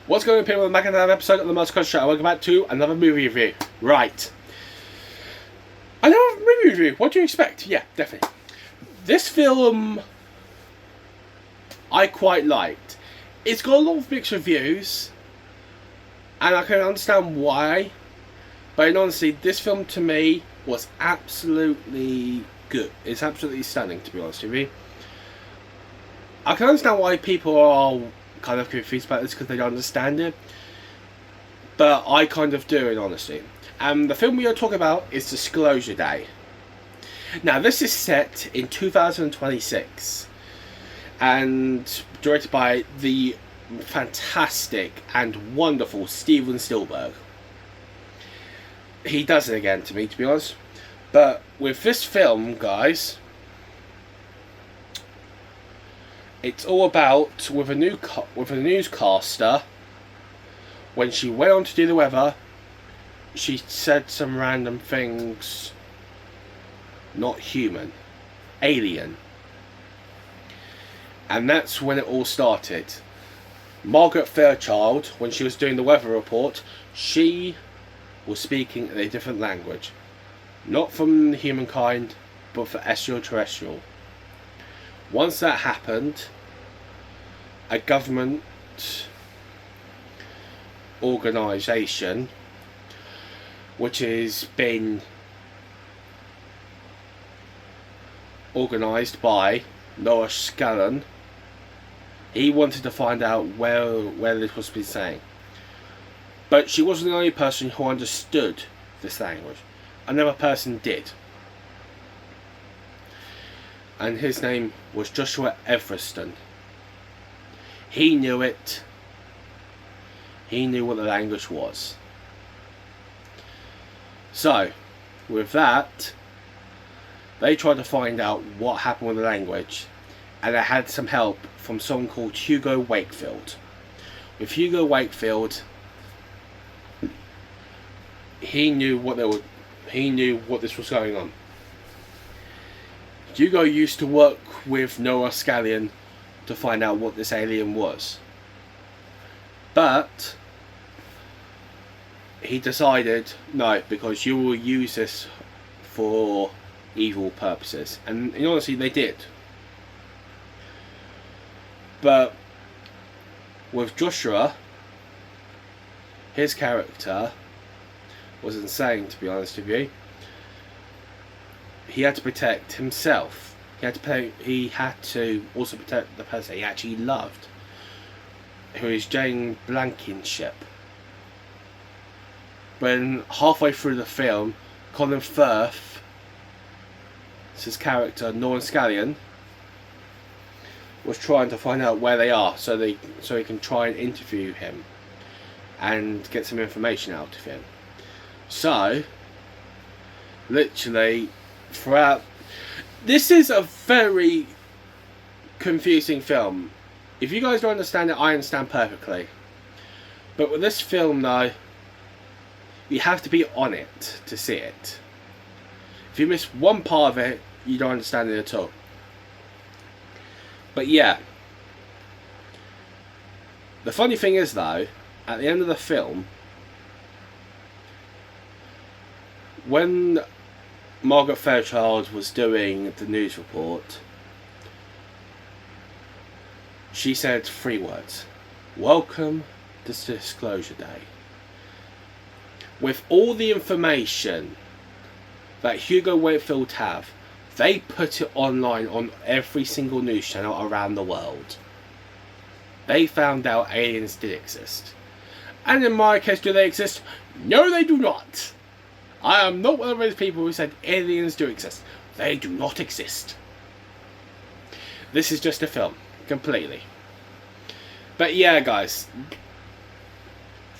What's going on, people? Back in another episode of the Most Show. Welcome back to another movie review. Right. Another movie review. What do you expect? Yeah, definitely. This film I quite liked. It's got a lot of mixed reviews, and I can understand why. But honestly, this film to me was absolutely good. It's absolutely stunning, to be honest with you. I can understand why people are kind of confused about this because they don't understand it, but I kind of do, in honesty. And the film we are talking about is Disclosure Day. Now, this is set in 2026 and directed by the fantastic and wonderful Steven Spielberg. He does it again to me, to be honest. But with this film, guys, it's all about with a newscaster. When she went on to do the weather, she said some random things. Not human, alien, and that's when it all started. Margaret Fairchild, when she was doing the weather report, she was speaking in a different language, not from humankind, but for extraterrestrial. Once that happened, a government organisation, which has been organised by Noah Scallan, he wanted to find out where this was been saying. But she wasn't the only person who understood this language. Another person did. And his name was Joshua Everston. He knew it. He knew what the language was. So, with that, they tried to find out what happened with the language, and they had some help from someone called Hugo Wakefield. With Hugo Wakefield, he knew what this was going on. Hugo used to work with Noah Scallan to find out what this alien was. But he decided, no, because you will use this for evil purposes. And honestly, they did. But with Joshua, his character was insane, to be honest with you. He had to protect himself. He had to also protect the person he actually loved, who is Jane Blankenship. When halfway through the film, Colin Firth, his character Noah Scallan, was trying to find out where they are so he can try and interview him and get some information out of him. So, literally, throughout, this is a very confusing film. If you guys don't understand it, I understand perfectly. But with this film, though, you have to be on it to see it. If you miss one part of it, you don't understand it at all. But yeah. The funny thing is, though, at the end of the film, when Margaret Fairchild was doing the news report, she said 3 words: "Welcome to Disclosure Day." With all the information that Hugo Wakefield have, they put it online on every single news channel around the world. They found out aliens did exist. And in my case, do they exist? No, they do not. I am not one of those people who said aliens do exist. They do not exist. This is just a film, completely. But yeah, guys,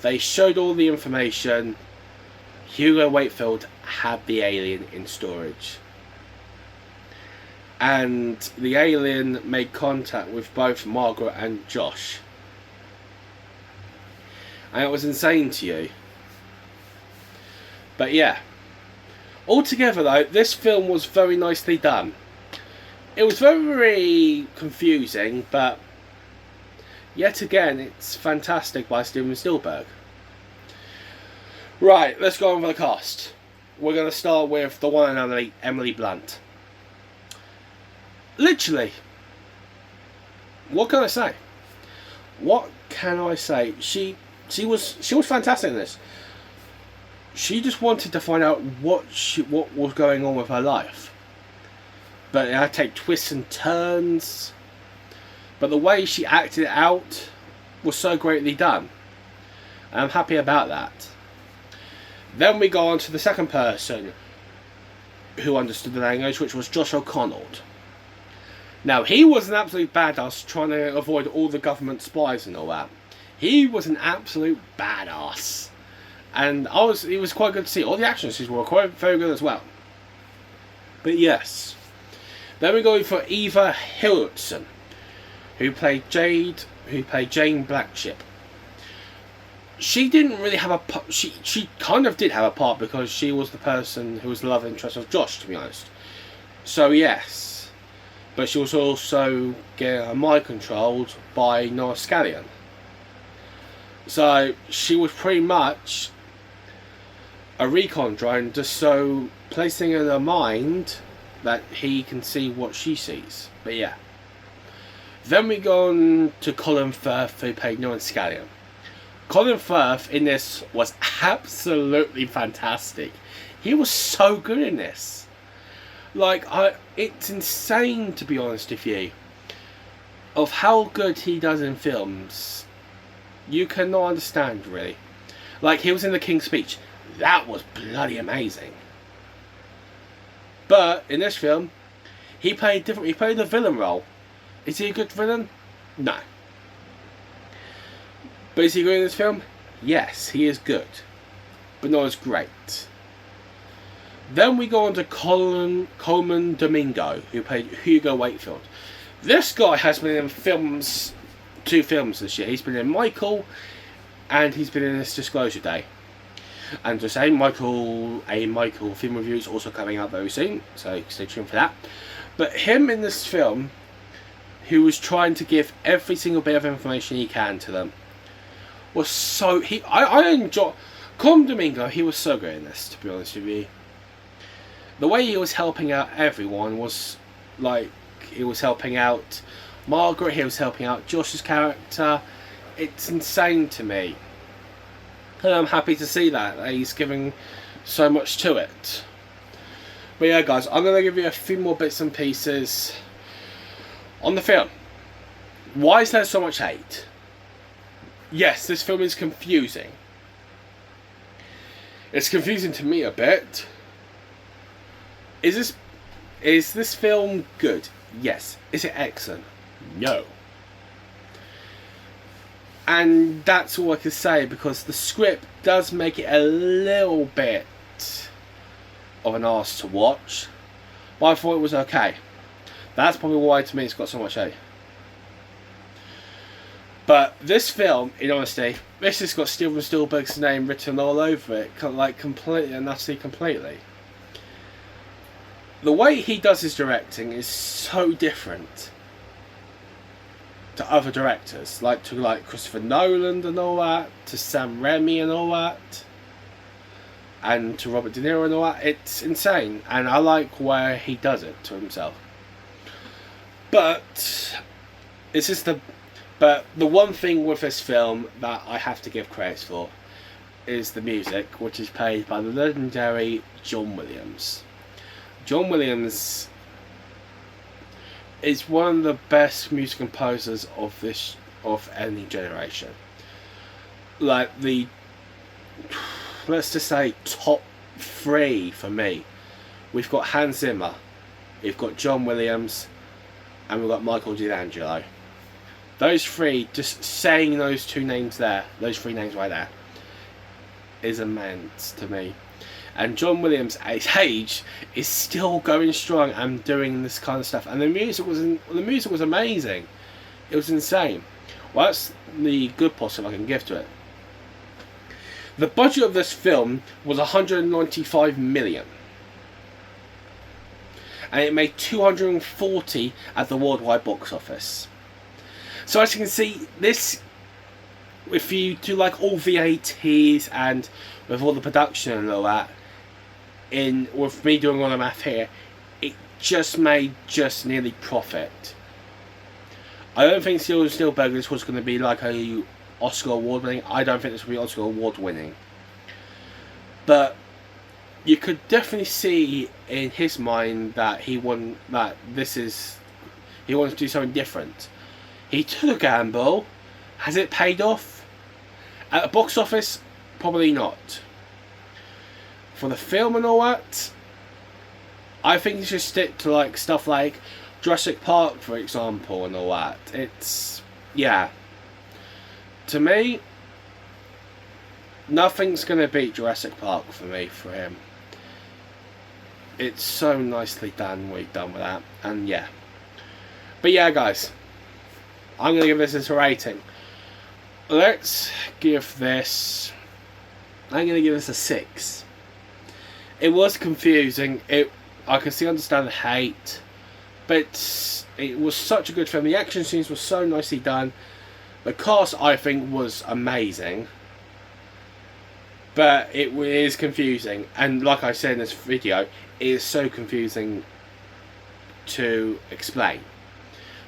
they showed all the information. Hugo Wakefield had the alien in storage. And the alien made contact with both Margaret and Josh. And it was insane to you. But yeah. Altogether, though, this film was very nicely done. It was very confusing, but Yet again, it's fantastic by Steven Spielberg. Right, let's go on with the cast. We're going to start with the one and only Emily Blunt. Literally, what can I say? What can I say? She was fantastic in this. She just wanted to find out what was going on with her life, but it had to take twists and turns. But the way she acted it out was so greatly done. And I'm happy about that. Then we go on to the second person who understood the language, which was Josh O'Connell. Now, he was an absolute badass trying to avoid all the government spies and all that. He was an absolute badass. And it was quite good to see. All the action scenes were quite very good as well. But yes. Then we go for Eva Hewson, who played Jane Blackship. She didn't really have a part. She kind of did have a part because she was the person who was the love interest of Josh, to be honest. So yes, but she was also getting her mind controlled by Noah Scallion. So she was pretty much a recon drone, just so placing in her mind that he can see what she sees. But yeah. Then we go on to Colin Firth, who played Noah Scallion. Colin Firth in this was absolutely fantastic. He was so good in this. Like, it's insane, to be honest with you, of how good he does in films. You cannot understand, really. Like, he was in The King's Speech. That was bloody amazing. But in this film, he played different. He played the villain role. Is he a good villain? No. But is he good in this film? Yes, he is good. But not as great. Then we go on to Colman Domingo, who played Hugo Wakefield. This guy has been in two films this year. He's been in Michael, and he's been in this Disclosure Day. And to say, Michael film review is also coming out very soon, so stay tuned for that. But him in this film, who was trying to give every single bit of information he can to them, was so... I enjoy... Colm Domingo, he was so great in this, to be honest with you. The way he was helping out everyone was like... He was helping out Margaret, he was helping out Josh's character. It's insane to me. And I'm happy to see that he's giving so much to it. But yeah, guys, I'm going to give you a few more bits and pieces on the film. Why is there so much hate? Yes, this film is confusing. It's confusing to me a bit. Is this film good? Yes. Is it excellent? No. And that's all I can say, because the script does make it a little bit of an arse to watch. But I thought it was okay. That's probably why, to me, it's got so much hate. But this film, in honesty, this has got Steven Spielberg's name written all over it, like completely and utterly completely. The way he does his directing is so different to other directors, like Christopher Nolan and all that, to Sam Raimi and all that, and to Robert De Niro and all that. It's insane, and I like where he does it to himself. But it's just the one thing with this film that I have to give credit for is the music, which is played by the legendary John Williams. John Williams is one of the best music composers of any generation. Like let's just say top 3 for me. We've got Hans Zimmer, we've got John Williams, and we've got Michael D'Angelo. Those 3, just saying those 2 names there, those 3 names right there, is immense to me. And John Williams, at his age, is still going strong and doing this kind of stuff. And the music was amazing. It was insane. Well, that's the good positive I can give to it. The budget of this film was 195 million. And it made 240 at the worldwide box office. So as you can see, this, if you do like all VATs and with all the production and all that, with me doing all the math here, it just made just nearly profit. I don't think Steven Spielberg was going to be like a Oscar award winning. I don't think this will be Oscar award winning. But you could definitely see in his mind that he wanted to do something different. He took a gamble. Has it paid off? At the box office, probably not. For the film and all that, I think you should stick to like stuff like Jurassic Park, for example, and all that. It's, yeah. To me, nothing's going to beat Jurassic Park for me, for him. It's so nicely done what he's done with that, and yeah. But yeah, guys, I'm going to give this a rating. Let's give this, I'm going to give this a 6. It was confusing. I can understand the hate, but it was such a good film. The action scenes were so nicely done. The cast, I think, was amazing. But it is confusing. And like I said in this video, it is so confusing to explain.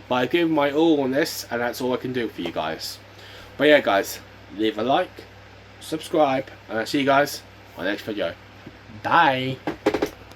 But I've given my all on this, and that's all I can do for you guys. But yeah, guys, leave a like, subscribe, and I'll see you guys on the next video. Bye!